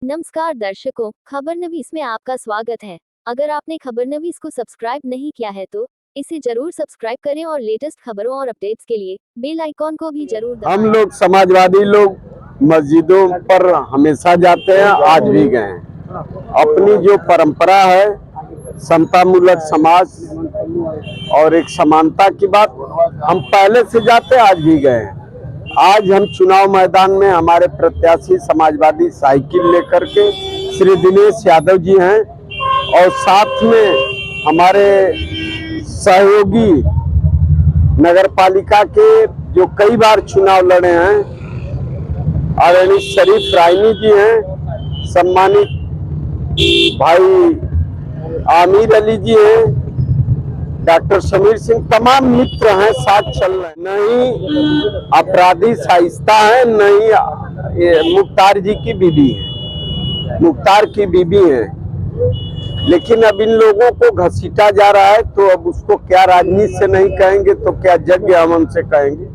नमस्कार दर्शकों, खबरनवीस में आपका स्वागत है। अगर आपने खबरनवीस को सब्सक्राइब नहीं किया है तो इसे जरूर सब्सक्राइब करें और लेटेस्ट खबरों और अपडेट्स के लिए बेल आइकॉन को भी जरूर दबाएं। हम लोग समाजवादी लोग मस्जिदों पर हमेशा जाते हैं, आज भी गए हैं। अपनी जो परंपरा है, समतामूलक समाज और एक समानता की बात, हम पहले से जाते हैं, आज भी गए हैं। आज हम चुनाव मैदान में हमारे प्रत्याशी समाजवादी साइकिल लेकर के श्री दिनेश यादव जी हैं और साथ में हमारे सहयोगी नगर पालिका के जो कई बार चुनाव लड़े हैं आदरणीय शरीफ रायनी जी हैं, सम्मानित भाई आमिर अली जी हैं, डॉक्टर समीर सिंह, तमाम मित्र हैं, साथ चल रहे हैं। नहीं अपराधी शाइस्ता है, नहीं मुख्तार जी की बीबी है, मुख्तार की बीबी है, लेकिन अब इन लोगों को घसीटा जा रहा है, तो अब उसको क्या राजनीति से नहीं कहेंगे तो क्या यज्ञ हवन से कहेंगे।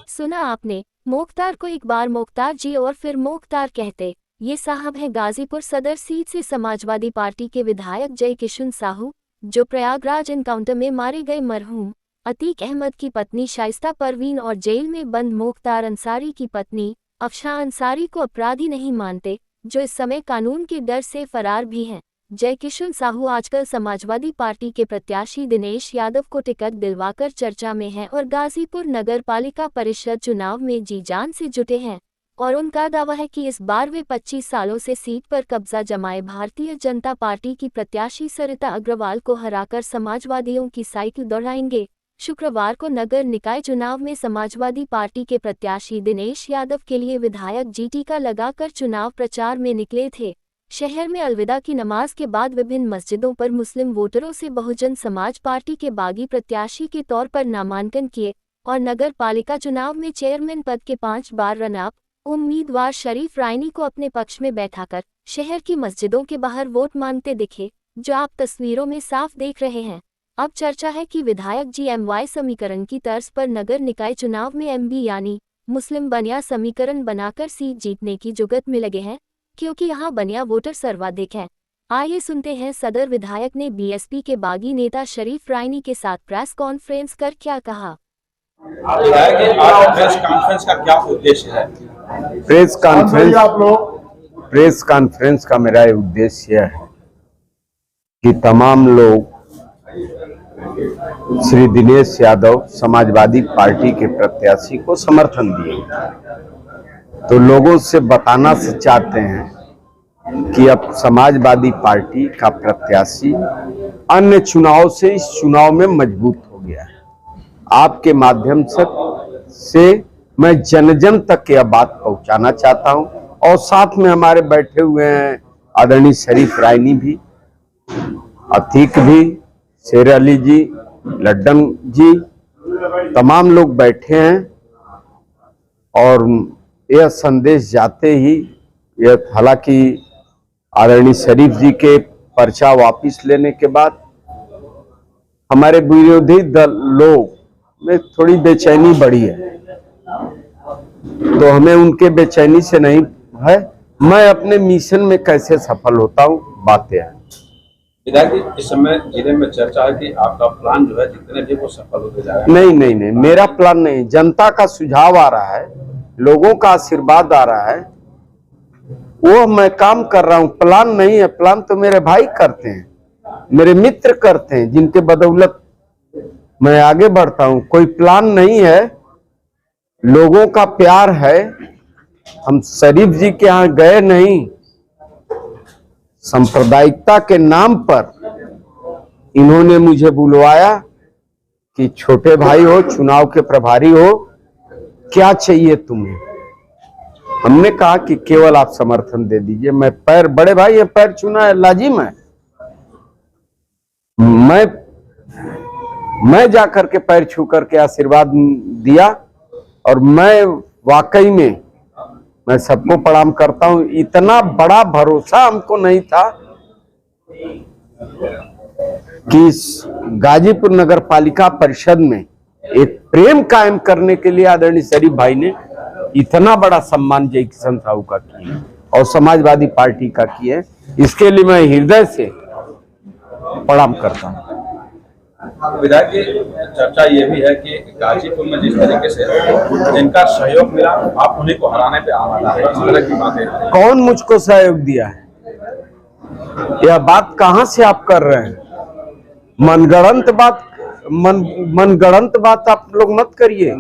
सुना आपने, मुख्तार को एक बार मुख्तार जी और फिर मुख्तार कहते। ये साहब हैं गाजीपुर सदर सीट से समाजवादी पार्टी के विधायक जय किशन साहू, जो प्रयागराज एनकाउंटर में मारे गए मरहूम अतीक अहमद की पत्नी शाइस्ता परवीन और जेल में बंद मुख्तार अंसारी की पत्नी अफशा अंसारी को अपराधी नहीं मानते, जो इस समय कानून के डर से फरार भी हैं। जय किशन साहू आजकल समाजवादी पार्टी के प्रत्याशी दिनेश यादव को टिकट दिलवाकर चर्चा में हैं और गाजीपुर नगर पालिका परिषद चुनाव में जी जान से जुटे हैं और उनका दावा है कि इस बार वे 25 सालों से सीट पर कब्जा जमाए भारतीय जनता पार्टी की प्रत्याशी सरिता अग्रवाल को हराकर समाजवादियों की साइकिल दौड़ाएंगे। शुक्रवार को नगर निकाय चुनाव में समाजवादी पार्टी के प्रत्याशी दिनेश यादव के लिए विधायक जी टीका लगाकर चुनाव प्रचार में निकले थे। शहर में अलविदा की नमाज के बाद विभिन्न मस्जिदों पर मुस्लिम वोटरों से बहुजन समाज पार्टी के बागी प्रत्याशी के तौर पर नामांकन किए और नगर पालिका चुनाव में चेयरमैन पद के 5 बार रनअप उम्मीदवार शरीफ रायनी को अपने पक्ष में बैठाकर शहर की मस्जिदों के बाहर वोट मांगते दिखे, जो आप तस्वीरों में साफ देख रहे हैं। अब चर्चा है कि विधायक जी MY समीकरण की तर्ज पर नगर निकाय चुनाव में MB यानी मुस्लिम बनिया समीकरण बनाकर सीट जीतने की जुगत में लगे हैं, क्योंकि यहाँ बनिया वोटर सर्वाधिक हैं। आइए सुनते हैं सदर विधायक ने BSP के बागी नेता शरीफ रायनी के साथ प्रेस कॉन्फ्रेंस कर क्या कहा। प्रेस कॉन्फ्रेंस का क्या उद्देश्य है? प्रेस कॉन्फ्रेंस का मेरा उद्देश्य है कि तमाम लोग श्री दिनेश यादव समाजवादी पार्टी के प्रत्याशी को समर्थन दिए, तो लोगों से बताना से चाहते हैं कि अब समाजवादी पार्टी का प्रत्याशी अन्य चुनाव से इस चुनाव में मजबूत हो गया है। आपके माध्यम से मैं जन जन तक यह बात पहुंचाना चाहता हूं और साथ में हमारे बैठे हुए हैं आदरणीय शरीफ रायनी भी, अतीक भी, शेर अली जी, लड्डन जी, तमाम लोग बैठे हैं और यह संदेश जाते ही, यह हालांकि आदरणीय शरीफ जी के पर्चा वापस लेने के बाद हमारे विरोधी दल लोग में थोड़ी बेचैनी बढ़ी है, तो हमें उनके बेचैनी से नहीं है, मैं अपने मिशन में कैसे सफल होता हूँ, बातें हैं। विधायक, इस समय जिले में चर्चा है कि आपका प्लान जो है जितने भी वो सफल होते जा रहा है। नहीं, मेरा प्लान नहीं, जनता का सुझाव आ रहा है, लोगों का आशीर्वाद आ रहा है, वो मैं काम कर रहा हूँ। प्लान नहीं है, प्लान तो मेरे भाई करते हैं, मेरे मित्र करते हैं, जिनके बदौलत मैं आगे बढ़ता हूँ। कोई प्लान नहीं है, लोगों का प्यार है। हम शरीफ जी के यहाँ गए नहीं, सांप्रदायिकता के नाम पर इन्होंने मुझे बुलवाया कि छोटे भाई हो, चुनाव के प्रभारी हो, क्या चाहिए तुम्हें। हमने कहा कि केवल आप समर्थन दे दीजिए। मैं पैर, बड़े भाई ये पैर छूना है लाजिम है, मैं जाकर के पैर छू करके आशीर्वाद दिया और मैं वाकई में मैं सबको प्रणाम करता हूं। इतना बड़ा भरोसा हमको नहीं था कि इस गाजीपुर नगर पालिका परिषद में एक प्रेम कायम करने के लिए आदरणीय शरीफ भाई ने इतना बड़ा सम्मान जय किशन साहू का किया और समाजवादी पार्टी का किए। इसके लिए मैं हृदय से प्रणाम करता हूँ। विधायक जी, चर्चा ये भी है कि गाजीपुर में जिस तरीके से जिनका सहयोग मिला आप उन्हीं को हराने पे आमादा है, इस तरह की बातें। कौन मुझको सहयोग दिया है? यह बात कहां से आप कर रहे हैं? मनगढ़ंत बात आप लोग मत करिए।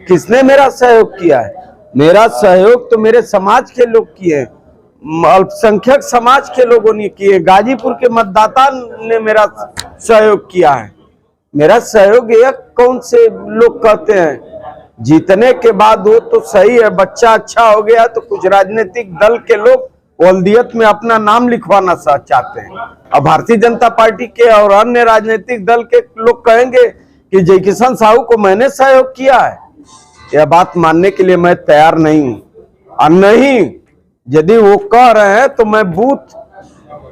किसने मेरा सहयोग किया है? मेरा सहयोग तो मेरे समाज के लोग किए, अल्पसंख्यक समाज के लोगों ने किए, गाजीपुर के मतदाता ने मेरा सहयोग किया है। मेरा सहयोग यह कौन से लोग कहते हैं? जीतने के बाद वो तो सही है, बच्चा अच्छा हो गया तो कुछ राजनीतिक दल के लोग वल्दियत में अपना नाम लिखवाना चाहते हैं। अब भारतीय जनता पार्टी के और अन्य राजनीतिक दल के लोग कहेंगे कि जयकिशन साहू को मैंने सहयोग किया है। यह बात मानने के लिए मैं तैयार नहीं हूं। और नहीं, यदि वो कह रहे हैं तो मैं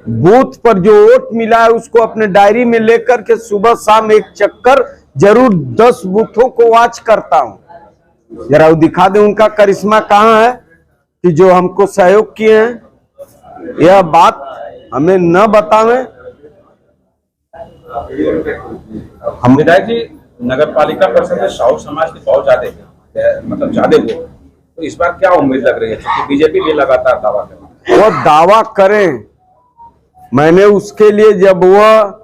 बूथ पर जो वोट मिला है उसको अपने डायरी में लेकर के सुबह शाम एक चक्कर जरूर 10 बूथों को वॉच करता हूं। जरा वो दिखा दे उनका करिश्मा कहां है कि जो हमको सहयोग किए हैं। यह बात हमें न बतावें। हम विधायक जी, नगर पालिका परिषद में साहू समाज के बहुत ज्यादा वोट, तो इस बार क्या उम्मीद लग रही है? क्योंकि बीजेपी भी लगातार दावा कर रही है। वो दावा करें, मैंने उसके लिए जब वह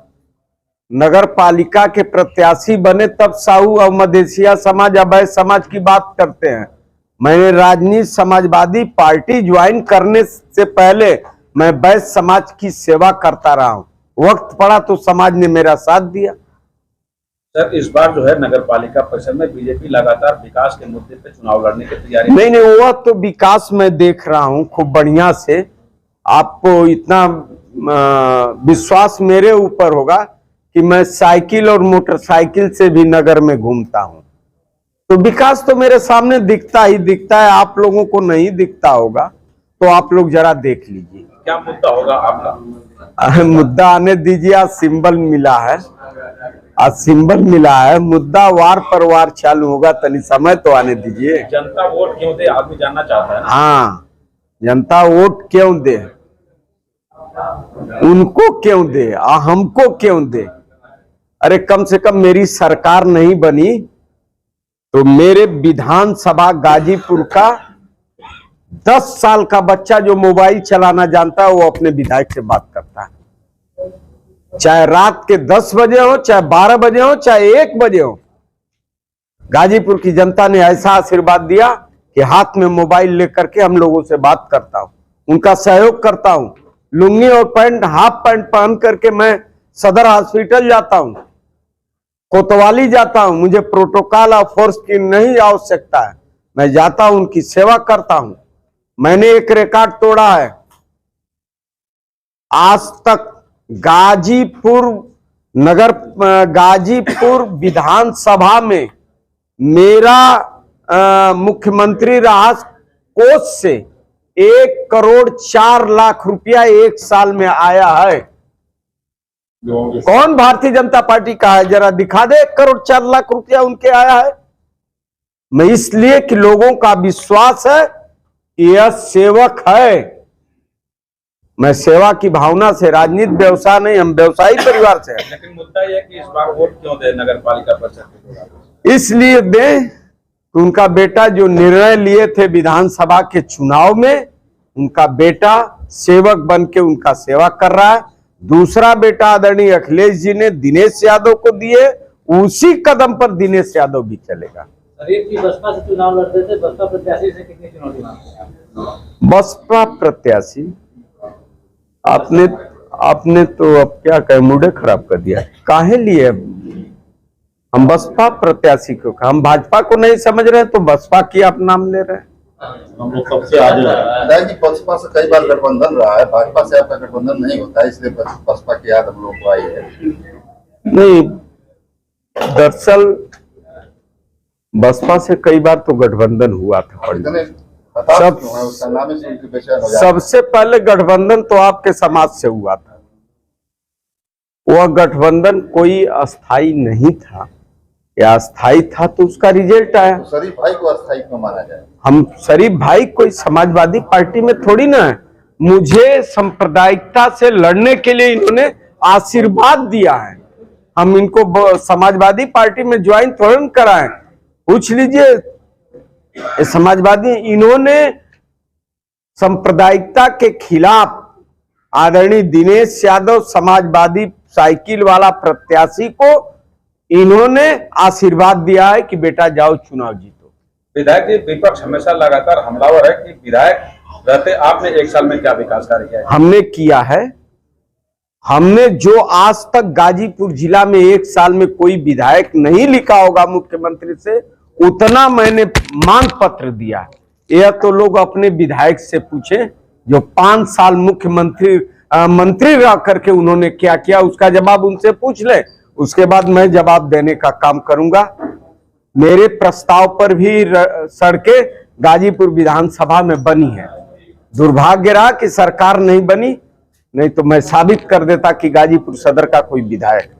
नगर पालिका के प्रत्याशी बने तब साहू और मधेसिया समाज अभय समाज की बात करते हैं। मैंने राजनीति समाजवादी पार्टी ज्वाइन करने से पहले मैं वैश्य समाज की सेवा करता रहा हूं। वक्त पड़ा तो समाज ने मेरा साथ दिया। सर, इस बार जो है नगर पालिका परिषद में बीजेपी लगातार विकास के मुद्दे पे चुनाव लड़ने की तैयारी। नहीं, वह तो विकास मैं देख रहा हूं खूब बढ़िया से। आपको इतना विश्वास मेरे ऊपर होगा कि मैं साइकिल और मोटरसाइकिल से भी नगर में घूमता हूं, तो विकास तो मेरे सामने दिखता ही दिखता है। आप लोगों को नहीं दिखता होगा तो आप लोग जरा देख लीजिए। क्या मुद्दा होगा आपका? मुद्दा आने दीजिए। आज सिंबल मिला है, मुद्दा वार पर वार चालू होगा। तनी समय तो आने दीजिए। जनता वोट क्यों दे, आदमी जानना चाहता है। हाँ, जनता वोट क्यों दे, उनको क्यों दे, हमको क्यों दे? अरे कम से कम मेरी सरकार नहीं बनी तो मेरे विधानसभा गाजीपुर का 10 साल का बच्चा जो मोबाइल चलाना जानता है वो अपने विधायक से बात करता है। चाहे रात के 10 बजे हो, चाहे 12 बजे हो, चाहे 1 बजे हो। गाजीपुर की जनता ने ऐसा आशीर्वाद दिया कि हाथ में मोबाइल लेकर के हम लोगों से बात करता हूं, उनका सहयोग करता हूं। लुंगी और पैंट, हाफ पैंट पहन करके मैं सदर हॉस्पिटल जाता हूं, कोतवाली जाता हूं। मुझे प्रोटोकॉल और फोर्स की नहीं आवश्यकता है। मैं जाता हूं, उनकी सेवा करता हूं। मैंने एक रिकॉर्ड तोड़ा है। आज तक गाजीपुर विधानसभा में मेरा मुख्यमंत्री राहत कोष से 1 करोड़ 4 लाख रुपया 1 साल में आया है। कौन भारतीय जनता पार्टी का है? जरा दिखा दे 1 करोड़ 4 लाख रुपया उनके आया है। मैं इसलिए कि लोगों का विश्वास है कि यह सेवक है। मैं सेवा की भावना से, राजनीति व्यवसाय नहीं, हम व्यवसायी परिवार से हैं। लेकिन मुद्दा यह कि इस बार वोट क्यों दे नगर पालिका परिषद? इसलिए दे कि उनका बेटा जो निर्णय लिए थे विधानसभा के चुनाव में, उनका बेटा सेवक बन के उनका सेवा कर रहा है। दूसरा बेटा आदरणीय अखिलेश जी ने दिनेश यादव को दिए, उसी कदम पर दिनेश यादव भी चलेगा। बसपा से चुनाव लड़ते थे, बसपा प्रत्याशी से कितनी चुनौती मांगते? बसपा प्रत्याशी आपने तो अब क्या कहे, मूडे खराब कर दिया। काहे लिए हम बसपा प्रत्याशी को, हम भाजपा को नहीं समझ रहे तो बसपा की आप नाम ले रहे हैं। हम लोग सबसे आगे जी। बसपा से कई बार गठबंधन रहा है, भाजपा से आपका गठबंधन नहीं होता है, इसलिए बसपा की याद हम लोग को आई है। नहीं, दरअसल बसपा से कई बार तो गठबंधन हुआ था। सबसे पहले गठबंधन तो आपके समाज से हुआ था। वह गठबंधन कोई अस्थाई नहीं था। या अस्थाई था तो उसका रिजल्ट आया। तो शरीफ भाई को अस्थायी क्यों माना जाए? हम शरीफ भाई कोई समाजवादी पार्टी में थोड़ी ना है। मुझे सांप्रदायिकता से लड़ने के लिए इन्होंने आशीर्वाद दिया है। हम इनको समाजवादी पार्टी में ज्वाइन थोड़ा ना कराएं। पूछ लीजिए समाजवादी, इन्होंने सांप्रदायिकता के खिलाफ आदरणीय दिनेश यादव समाजवादी साइकिल वाला प्रत्याशी को इन्होंने आशीर्वाद दिया है कि बेटा जाओ चुनाव जीतो। विधायक जी, विपक्ष हमेशा लगातार हमलावर है कि विधायक रहते आपने 1 साल में क्या विकास कार्य किया है? हमने किया है। हमने जो आज तक गाजीपुर जिला में 1 साल में कोई विधायक नहीं लिखा होगा मुख्यमंत्री से, उतना मैंने मांग पत्र दिया। यह तो लोग अपने विधायक से पूछे जो 5 साल मुख्यमंत्री मंत्री रह करके उन्होंने क्या किया, उसका जवाब उनसे पूछ ले। उसके बाद मैं जवाब देने का काम करूंगा। मेरे प्रस्ताव पर भी सड़कें गाजीपुर विधानसभा में बनी है। दुर्भाग्य रहा कि सरकार नहीं बनी, नहीं तो मैं साबित कर देता कि गाजीपुर सदर का कोई विधायक।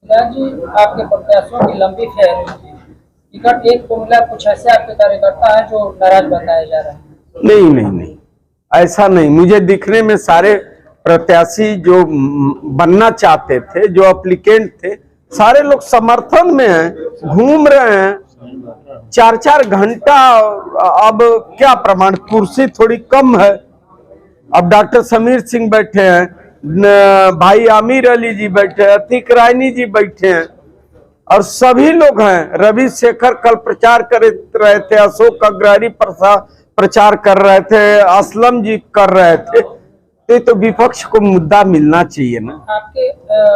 जी, आपके प्रत्याशियों की लंबी फेर टिकट एक को मिला, कुछ ऐसे आपके कार्यकर्ता है जो नाराज बताया जा रहा है। नहीं नहीं नहीं, ऐसा नहीं। मुझे दिखने में सारे प्रत्याशी जो बनना चाहते थे, जो एप्लीकेंट थे, सारे लोग समर्थन में हैं, घूम रहे हैं 4-4 घंटा। अब क्या प्रमाण, कुर्सी थोड़ी कम है। अब डॉक्टर समीर सिंह बैठे हैं, भाई आमिर अली जी बैठे हैं, अतीक रायनी जी बैठे हैं और सभी लोग हैं। रवि शेखर कल प्रचार कर रहे थे, अशोक अग्रहरी प्रचार कर रहे थे, असलम जी कर रहे थे। तो विपक्ष को मुद्दा मिलना चाहिए ना। आपके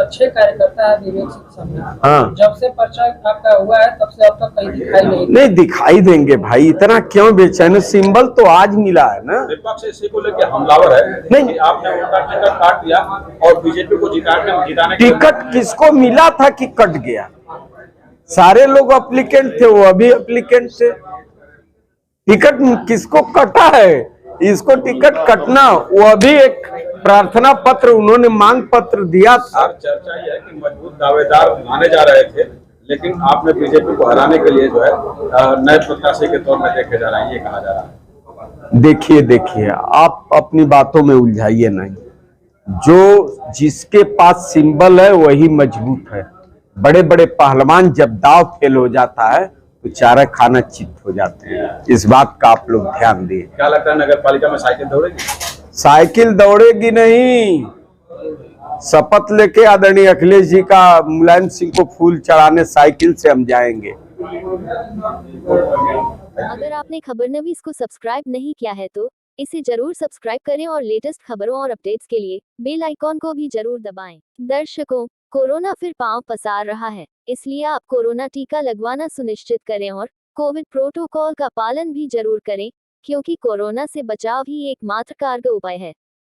6 कार्यकर्ता है विवेक सिंह समेत। हाँ, जब से पर्चा आपका हुआ है तब से अब तक कहीं दिखाई नहीं दिखाई देंगे भाई, इतना क्यों बेचैन? सिंबल तो आज मिला है ना। विपक्ष इसी को लेकर हमलावर है नहीं। कि आपने उनका टिकट काट दिया और बीजेपी को जिताने टिकट किसको मिला था कि कट गया? सारे लोग एप्लीकेंट थे, वो अभी एप्लीकेंट थे। टिकट किसको कटा है? इसको टिकट कटना, वो अभी एक प्रार्थना पत्र उन्होंने मांग पत्र दिया था। चर्चा यह है कि मजबूत दावेदार आने जा रहे थे, लेकिन आपने बीजेपी को हराने के लिए जो है नए प्रत्याशी के तौर में देखे जा रहे हैं, ये कहा जा रहा है। देखिए आप अपनी बातों में उलझाइए नहीं। जो जिसके पास सिंबल है वही मजबूत है। बड़े बड़े पहलवान जब दाव फेल हो जाता है तो चारा खाना चित हो जाते हैं। इस बात का आप लोग ध्यान दिए। क्या लगता है नगर पालिका में साइकिल दौड़ेगी? साइकिल दौड़ेगी नहीं। शपथ लेके आदरणीय अखिलेश जी का मुलायम सिंह को फूल चढ़ाने साइकिल से हम जाएंगे। अगर आपने खबरनवीस को सब्सक्राइब नहीं किया है तो इसे जरूर सब्सक्राइब करें और लेटेस्ट खबरों और अपडेट्स के लिए बेल आइकॉन को भी जरूर दबाएं। दर्शकों, कोरोना फिर पांव पसार रहा है, इसलिए आप कोरोना टीका लगवाना सुनिश्चित करें और कोविड प्रोटोकॉल का पालन भी जरूर करें, क्योंकि कोरोना से बचाव ही एकमात्र कारगर उपाय है।